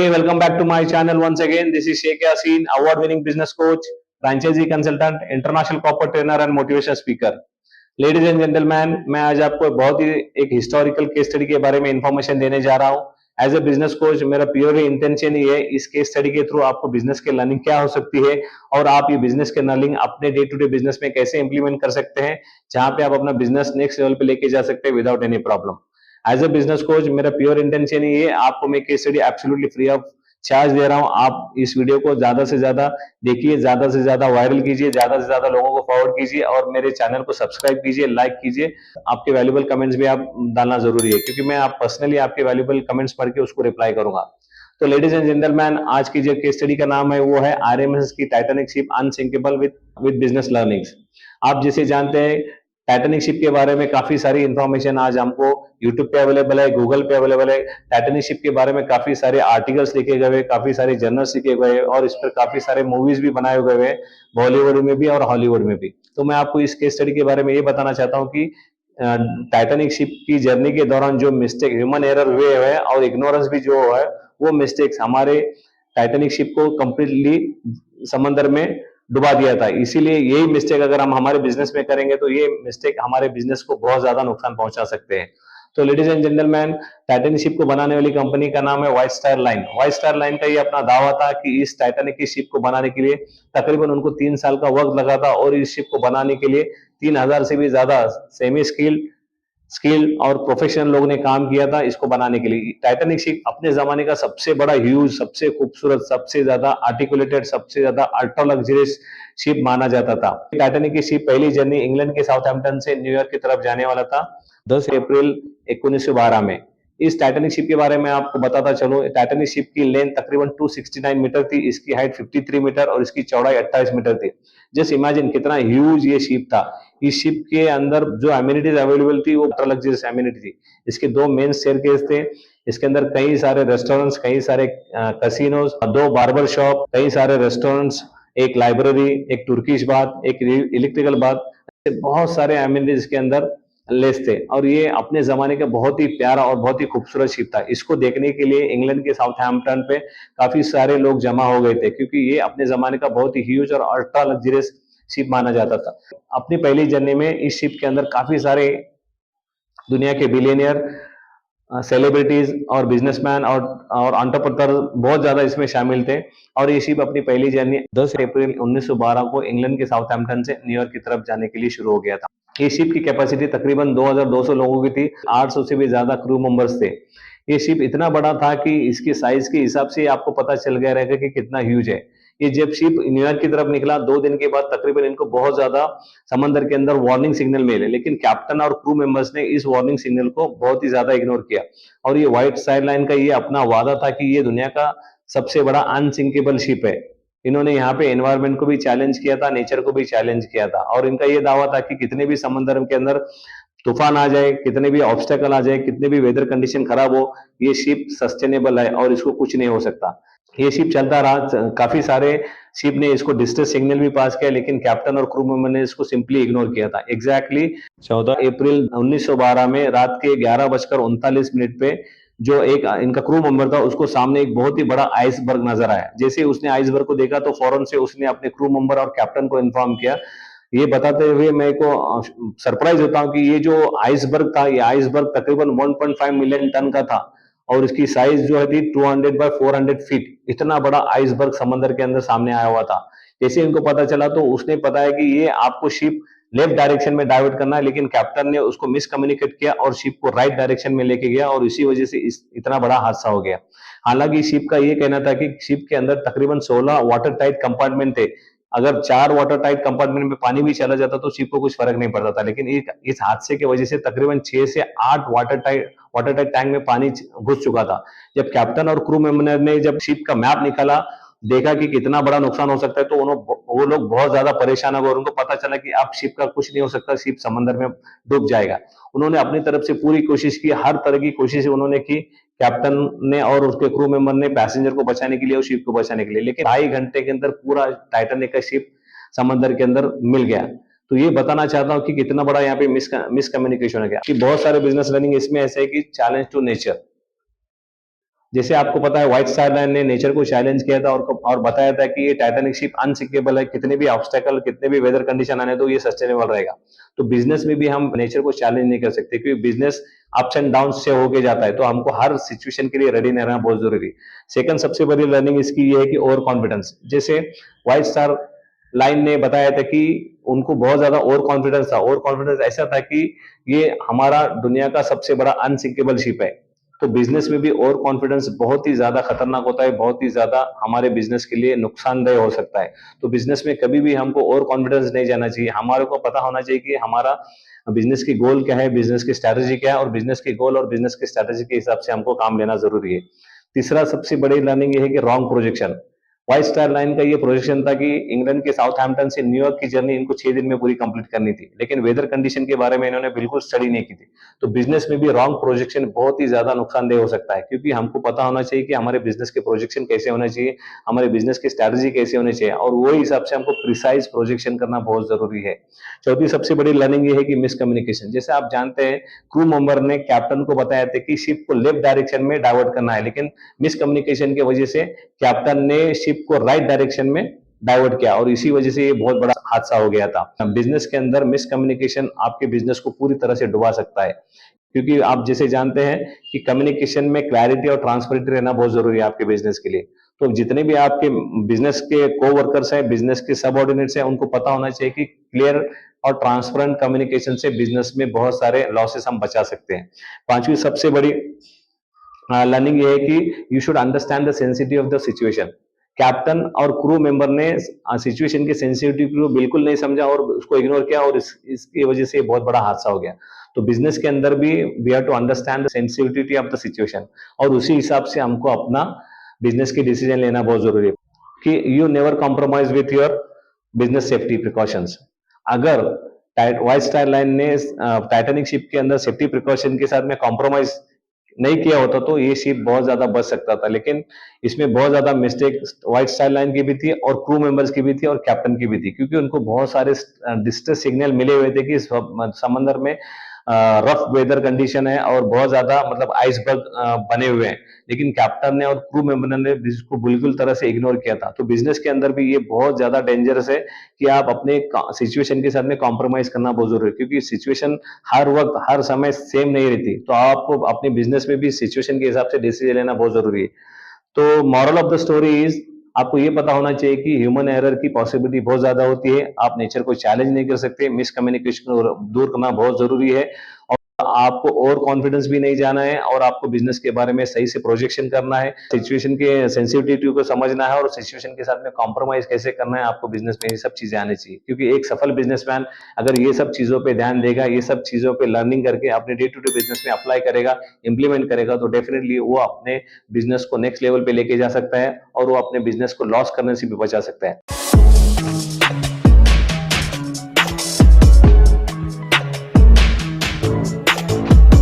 Hey, welcome back to my channel once again. This is Sheikh Yasin, award-winning business coach, franchisee consultant, international corporate trainer and motivation speaker. Ladies and gentleman, मैं आज आपको बहुत ही एक historical case study के बारे में information देने जा रहा हूं। एज ए बिजनेस कोच मेरा प्योरली इंटेंशन ये है इस केस स्टडी के थ्रू आपको बिजनेस के लर्निंग क्या हो सकती है और आप ये बिजनेस के लर्निंग अपने डे टू डे बिजनेस में कैसे इंप्लीमेंट कर सकते हैं, जहां पे आप अपना बिजनेस नेक्स्ट लेवल पे लेके जा सकते हैं without any problem. As a business coach मेरा प्योर इंटेंशन ये है आपको मैं case study absolutely free of charge दे रहा हूं। आप इस वीडियो को ज्यादा से ज्यादा देखिए, ज्यादा से ज्यादा वायरल कीजिए, ज्यादा से ज्यादा लोगों को फॉरवर्ड कीजिए और मेरे चैनल को सब्सक्राइब कीजिए, लाइक कीजिए। आपके वैल्यूबल कमेंट्स भी आप डालना जरूरी है, क्योंकि मैं आप पर्सनली आपके वैल्यूबल कमेंट्स पढ़ के उसको रिप्लाई करूंगा। तो लेडीज एंड जेंटलमैन, आज की जो केस स्टडी का नाम है वो है आरएमएस की Titanic ship unsinkable with business learnings. आप जिसे जानते हैं टाइटैनिक शिप के बारे में काफी सारी इंफॉर्मेशन आज हमको यूट्यूब पे अवेलेबल है, गूगल पे अवेलेबल है। टाइटैनिक शिप के बारे में काफी सारे आर्टिकल्स लिखे गए, काफी सारे जर्नल्स लिखे गए और इस पर काफी सारे मूवीज भी बनाए गए हैं, बॉलीवुड में भी और हॉलीवुड में भी। तो मैं आपको इस केस स्टडी के बारे में ये बताना चाहता हूँ कि टाइटैनिक शिप की जर्नी के दौरान जो मिस्टेक, ह्यूमन एरर हुए हैं और इग्नोरेंस भी जो है, वो मिस्टेक्स हमारे टाइटैनिक शिप को कंप्लीटली समंदर में डुबा दिया था। इसीलिए यही मिस्टेक अगर हम हमारे बिजनेस में करेंगे तो ये मिस्टेक हमारे बिजनेस को बहुत ज्यादा नुकसान पहुंचा सकते हैं। तो ladies and gentleman, Titanic ship को बनाने वाली कंपनी का नाम है white star line. White star line का ये अपना दावा था कि इस टाइटैनिक की शिप को बनाने के लिए तकरीबन उनको 3 साल का वक्त लगा था और इस शिप को बनाने के लिए 3000 से भी ज्यादा सेमी स्किल्ड और प्रोफेशनल लोगों ने काम किया था इसको बनाने के लिए। टाइटैनिक शिप अपने जमाने का सबसे बड़ा, ह्यूज, सबसे खूबसूरत, सबसे ज्यादा आर्टिकुलेटेड, सबसे ज्यादा अल्ट्रा लग्जरियस शिप माना जाता था। टाइटैनिक की शिप पहली जर्नी इंग्लैंड के साउथहैम्पटन से न्यूयॉर्क की तरफ जाने वाला था 10 अप्रैल 1912 में। इस टाइटैनिक शिप के बारे में आपको बताता चलो, टाइटैनिक शिप की लेंथ तकरीबन 269 मीटर थी, इसकी हाइट 53 मीटर और इसकी चौड़ाई 28 मीटर थी। जस्ट इमेजिन कितना ह्यूज ये शिप था। इस शिप के अंदर जो एमिनिटीज अवेलेबल थी वो अल्ट्रा लग्जरियस एमिनिटी थी। इसके 2 मेन स्टेयरकेस थे, इसके अंदर कई सारे रेस्टोरेंट्स, कई सारे कैसीनोज, 2 बार्बर शॉप, कई सारे रेस्टोरेंट्स, एक लाइब्रेरी, एक तुर्किश बाथ, एक इलेक्ट्रिकल बाथ, बहुत सारे एमिनिटीज इसके अंदर लेस थे। और ये अपने जमाने का बहुत ही प्यारा और बहुत ही खूबसूरत शिप था। इसको देखने के लिए इंग्लैंड के साउथहैम्पटन पे काफी सारे लोग जमा हो गए थे, क्योंकि ये अपने जमाने का बहुत ही ह्यूज और अल्ट्रा लग्जरियस शिप माना जाता था। अपनी पहली जर्नी में इस शिप के अंदर काफी सारे दुनिया के बिलियनियर, सेलिब्रिटीज और बिजनेसमैन और एंटरप्रेन्योर बहुत ज्यादा इसमें शामिल थे। और ये शिप अपनी पहली जर्नी 10 अप्रैल 1912 को इंग्लैंड के साउथहैम्पटन से न्यूयॉर्क की तरफ जाने के लिए शुरू हो गया था। ये शिप की कैपेसिटी तकरीबन 2200 लोगों की थी, 800 से भी ज्यादा क्रू मेंबर्स थे। ये शिप इतना बड़ा था कि इसके साइज के हिसाब से आपको पता चल गया रहेगा कि कितना ह्यूज है। ये जब शिप न्यूयॉर्क की तरफ निकला 2 दिन के बाद तकरीबन इनको बहुत ज्यादा समंदर के अंदर वार्निंग सिग्नल मिले, लेकिन कैप्टन और क्रू मेंबर्स ने इस वार्निंग सिग्नल को बहुत ही ज्यादा इग्नोर किया। और ये व्हाइट स्टार लाइन का ये अपना वादा था कि ये दुनिया का सबसे बड़ा अनसिंकेबल शिप है। इन्होंने यहाँ पे एनवायरमेंट को भी चैलेंज किया था, नेचर को भी चैलेंज किया था। और इनका ये दावा था कि कितने भी समंदर के अंदर तूफान आ जाए, कितने भी ऑब्स्टेकल आ जाए, कितने भी वेदर कंडीशन खराब हो, ये शिप सस्टेनेबल है और इसको कुछ नहीं हो सकता। ये शिप चलता रहा, काफी सारे शिप ने इसको डिस्ट्रेस सिग्नल भी पास किया, लेकिन कैप्टन और क्रू मेंबर ने इसको सिंपली इग्नोर किया था। एग्जैक्टली 14 अप्रैल 1912 में रात के 11:39 पे जो एक इनका क्रू मेंबर था, उसको सामने एक बहुत ही बड़ा आइसबर्ग नजर आया। जैसे उसने आइसबर्ग को देखा तो फौरन से उसने अपने क्रू मेंबर और कैप्टन को इन्फॉर्म किया। ये बताते हुए मेरे को सरप्राइज होता हूँ कि ये जो आइसबर्ग था, ये आइसबर्ग तकरीबन 1.5 मिलियन टन का था और इसकी साइज जो है थी 200 बाय 400 फीट। इतना बड़ा आइसबर्ग समंदर के अंदर सामने आया हुआ था। जैसे इनको पता चला तो उसने बताया कि ये आपको शिप लेफ्ट डायरेक्शन में डाइवर्ट करना है, लेकिन कैप्टन ने उसको मिसकम्युनिकेट किया और शिप को राइट डायरेक्शन में लेके गया और इसी वजह से इतना बड़ा हादसा हो गया। हालांकि शिप का ये कहना था कि शिप के अंदर तकरीबन 16 वाटर टाइट कंपार्टमेंट थे। अगर 4 वाटर टाइट कंपार्टमेंट में पानी भी चला जाता तो शिप को कुछ फर्क नहीं पड़ता था, लेकिन इस हादसे की वजह से तकरीबन 6 से 8 वाटर टाइट टैंक में पानी घुस चुका था। जब कैप्टन और क्रू मेंबर ने जब शिप का मैप निकाला, देखा कि कितना बड़ा नुकसान हो सकता है, तो वो लोग बहुत ज्यादा परेशान हो गए और उनको पता चला कि अब शिप का कुछ नहीं हो सकता, शिप समंदर में डूब जाएगा। उन्होंने अपनी तरफ से पूरी कोशिश की, हर तरह की कोशिश उन्होंने की, कैप्टन ने और उसके क्रू मेंबर ने, पैसेंजर को बचाने के लिए और शिप को बचाने के लिए, लेकिन 2.5 घंटे के अंदर पूरा टाइटैनिक का शिप समंदर के अंदर मिल गया। तो ये बताना चाहता हूं कि कितना बड़ा यहाँ पे मिसकम्युनिकेशन हो गया। कि बहुत सारे बिजनेस लर्निंग इसमें ऐसे है कि चैलेंज टू नेचर। जैसे आपको पता है व्हाइट स्टार लाइन ने नेचर को चैलेंज किया था और बताया था कि ये टाइटैनिक शिप अनसिंकेबल है, कितने भी ऑब्स्टेकल, कितने भी वेदर कंडीशन आने तो ये सस्टेनेबल रहेगा। तो बिजनेस में भी हम नेचर को चैलेंज नहीं कर सकते, क्योंकि बिजनेस अप्स एंड डाउन से होके जाता है, तो हमको हर सिचुएशन के लिए रेडी रहना बहुत जरूरी है। सेकंड सबसे बड़ी लर्निंग इसकी ये है कि ओवर कॉन्फिडेंस। जैसे व्हाइट स्टार लाइन ने बताया था कि उनको बहुत ज्यादा ओवर कॉन्फिडेंस था। ओवर कॉन्फिडेंस ऐसा था कि ये हमारा दुनिया का सबसे बड़ा अनसिंकेबल शिप है। तो बिजनेस में भी ओवर कॉन्फिडेंस बहुत ही ज्यादा खतरनाक होता है, बहुत ही ज्यादा हमारे बिजनेस के लिए नुकसानदेह हो सकता है। तो बिजनेस में कभी भी हमको ओवर कॉन्फिडेंस नहीं जाना चाहिए। हमारे को पता होना चाहिए कि हमारा बिजनेस की गोल क्या है, बिजनेस की स्ट्रैटेजी क्या है, और बिजनेस की गोल और बिजनेस की स्ट्रैटेजी के हिसाब से हमको काम लेना जरूरी है। तीसरा सबसे बड़ी लर्निंग ये है कि wrong projection. White star line का ये प्रोजेक्शन था कि इंग्लैंड के साउथहैम्पटन से न्यूयॉर्क की जर्नी इनको 6 दिन में पूरी कंप्लीट करनी थी, लेकिन वेदर कंडीशन के बारे में इन्होंने बिल्कुल स्टडी नहीं की थी। तो बिजनेस में भी रॉन्ग प्रोजेक्शन बहुत ही ज्यादा नुकसानदेह हो सकता है, क्योंकि हमको पता होना चाहिए कि हमारे बिजनेस के प्रोजेक्शन कैसे होना चाहिए, हमारे बिजनेस की स्ट्रैटेजी कैसे होनी चाहिए, और वही हिसाब से हमको प्रिसाइज प्रोजेक्शन करना बहुत जरूरी है। चौथी सबसे बड़ी लर्निंग ये है कि मिसकम्युनिकेशन। जैसे आप जानते हैं, क्रू मेंबर ने कैप्टन को बताया था कि शिप को लेफ्ट डायरेक्शन में डाइवर्ट करना है, लेकिन मिसकम्युनिकेशन की वजह से कैप्टन ने शिप को राइट डायरेक्शन में डाइवर्ट किया, और इसी वजह से ये बहुत बड़ा हादसा हो गया था। बिजनेस के अंदर मिसकम्युनिकेशन आपके बिजनेस को पूरी तरह से डुबा सकता है, क्योंकि आप जैसे जानते हैं कि कम्युनिकेशन में क्लैरिटी और ट्रांसपेरेंटी रहना बहुत जरूरी है आपके बिजनेस के लिए। तो जितने भी आपके बिजनेस के को वर्कर्स हैं, बिजनेस के सबऑर्डिनेट्स हैं, उनको पता होना चाहिए कि क्लियर और ट्रांसपेरेंट कम्युनिकेशन से बिजनेस में बहुत सारे लॉसेस हम बचा सकते हैं। पांचवी सबसे बड़ी लर्निंग ये है कि you should understand the sensitive of the situation. Captain और क्रू मेंबर ने सिचुएशन की सेंसिटिविटी को बिल्कुल नहीं समझा और उसको इग्नोर किया, और इसकी वजह से बहुत बड़ा हादसा हो गया। तो बिजनेस के अंदर भी we have to understand the sensitivity of the situation, और उसी हिसाब से हमको अपना बिजनेस की डिसीजन लेना बहुत जरूरी है कि you never compromise with your business safety precautions. अगर व्हाइट स्टार लाइन ने टाइटैनिक शिप के अंदर सेफ्टी प्रिकॉशन के साथ में कॉम्प्रोमाइज नहीं किया होता तो ये शिप बहुत ज्यादा बच सकता था, लेकिन इसमें बहुत ज्यादा मिस्टेक व्हाइट स्टार लाइन की भी थी और क्रू मेंबर्स की भी थी और कैप्टन की भी थी, क्योंकि उनको बहुत सारे डिस्ट्रेस सिग्नल मिले हुए थे कि समंदर में रफ वेदर कंडीशन है और बहुत ज्यादा मतलब आइसबर्ग बने हुए हैं, लेकिन कैप्टन ने और क्रू मेंबर ने इसको बिल्कुल तरह से इग्नोर किया था। तो बिजनेस के अंदर भी ये बहुत ज्यादा डेंजरस है कि आप अपने सिचुएशन के साथ में कॉम्प्रोमाइज करना बहुत जरूरी है, क्योंकि सिचुएशन हर वक्त हर समय सेम नहीं रहती। तो आपको अपने बिजनेस में भी सिचुएशन के हिसाब से डिसीजन लेना बहुत जरूरी है। तो moral of the story is, आपको ये पता होना चाहिए कि ह्यूमन एरर की पॉसिबिलिटी बहुत ज्यादा होती है। आप नेचर को चैलेंज नहीं कर सकते, मिसकम्युनिकेशन को दूर करना बहुत जरूरी है, और आपको और कॉन्फिडेंस भी नहीं जाना है, और आपको बिजनेस के बारे में सही से प्रोजेक्शन करना है, सिचुएशन के सेंसिटिविटी को समझना है, और सिचुएशन के साथ में कॉम्प्रोमाइज कैसे करना है आपको बिजनेस में, ये सब चीजें आनी चाहिए। क्योंकि एक सफल बिजनेसमैन अगर ये सब चीजों पे ध्यान देगा, ये सब चीजों पे लर्निंग करके अपने डे टू डे बिजनेस में अप्लाई करेगा, इंप्लीमेंट करेगा, तो डेफिनेटली वो अपने बिजनेस को नेक्स्ट लेवल पे लेके जा सकता है, और वो अपने बिजनेस को लॉस करने से भी बचा सकता है।